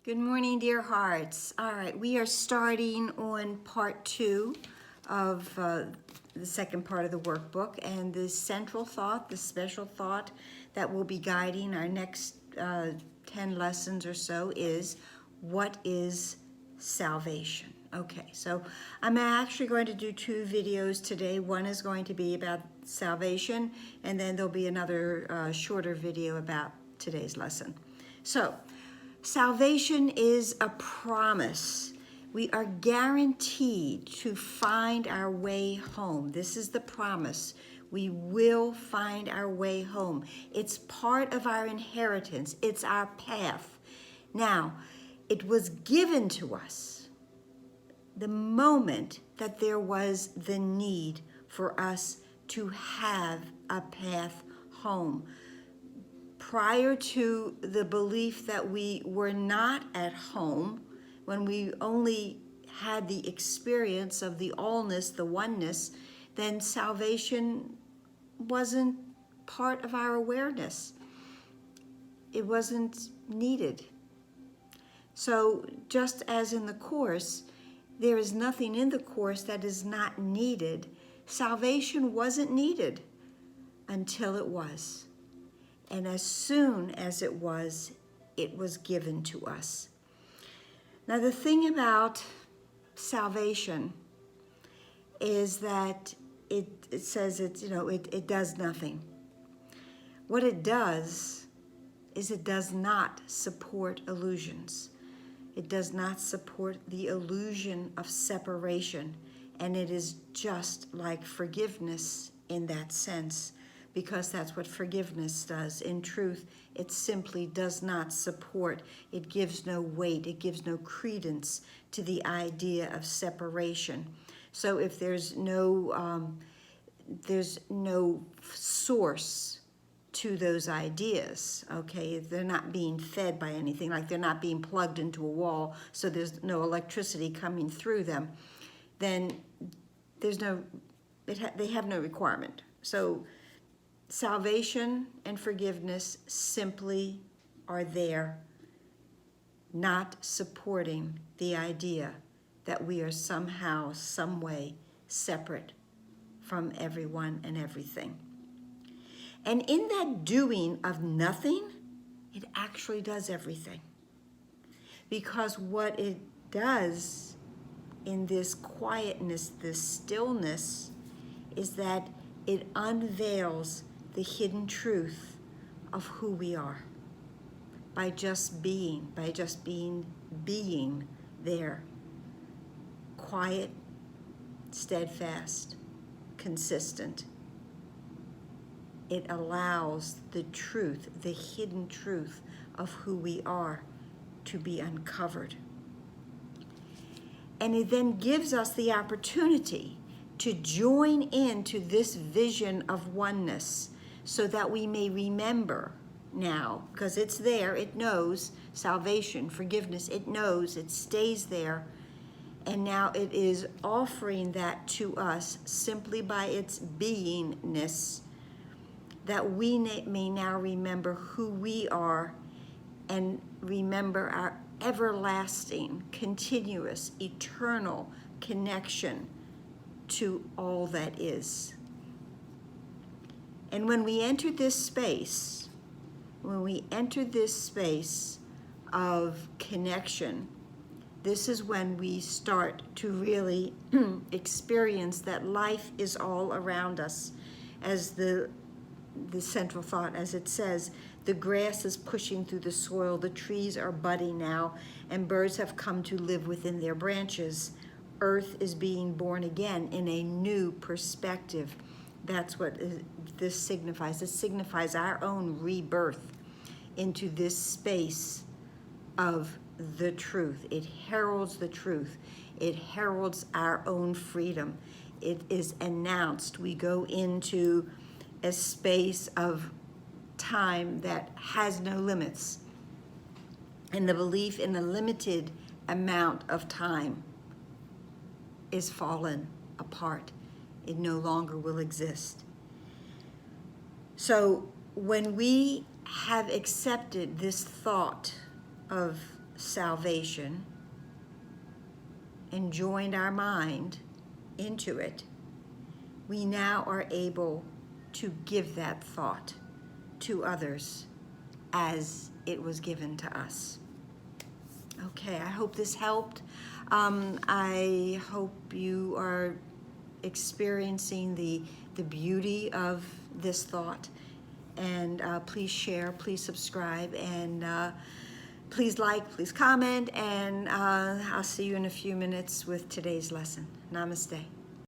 Good morning, dear hearts. All right, we are starting on part 2 of the second part of the workbook, and the central thought, the special thought that will be guiding our next 10 lessons or so is, what is salvation? Okay, so I'm actually going to do 2 videos today. One is going to be about salvation, and then there'll be another shorter video about today's lesson. So, salvation is a promise. We are guaranteed to find our way home. This is the promise. We will find our way home. It's part of our inheritance. It's our path. Now, it was given to us the moment that there was the need for us to have a path home. Prior to the belief that we were not at home, when we only had the experience of the allness, the oneness, then salvation wasn't part of our awareness. It wasn't needed. So just as in the Course, there is nothing in the Course that is not needed. Salvation wasn't needed until it was. And as soon as it was given to us. Now, the thing about salvation is that it says it does nothing. What it does is it does not support illusions. It does not support the illusion of separation. And it is just like forgiveness in that sense, because that's what forgiveness does. In truth, it simply does not support. It gives no weight. It gives no credence to the idea of separation. So if there's no source to those ideas, okay? They're not being fed by anything, like they're not being plugged into a wall, so there's no electricity coming through them, then there's they have no requirement. So salvation and forgiveness simply are there, not supporting the idea that we are somehow, some way separate from everyone and everything. And in that doing of nothing, it actually does everything. Because what it does in this quietness, this stillness, is that it unveils the hidden truth of who we are by just being there, quiet, steadfast, consistent. It allows the truth, the hidden truth of who we are, to be uncovered. And it then gives us the opportunity to join into this vision of oneness, so that we may remember now, because it's there, it knows salvation, forgiveness, it knows, it stays there, and now it is offering that to us simply by its beingness, that we may now remember who we are and remember our everlasting, continuous, eternal connection to all that is. And when we enter this space, of connection, this is when we start to really experience that life is all around us. As the central thought, as it says, the grass is pushing through the soil, the trees are budding now, and birds have come to live within their branches. Earth is being born again in a new perspective. That's what this signifies. It signifies our own rebirth into this space of the truth. It heralds the truth. It heralds our own freedom. It is announced. We go into a space of time that has no limits. And the belief in a limited amount of time is fallen apart. It no longer will exist. So when we have accepted this thought of salvation and joined our mind into it, we now are able to give that thought to others as it was given to us. Okay, I hope this helped. I hope you are experiencing the beauty of this thought. And please share, please subscribe, and please like, please comment, and I'll see you in a few minutes with today's lesson. Namaste.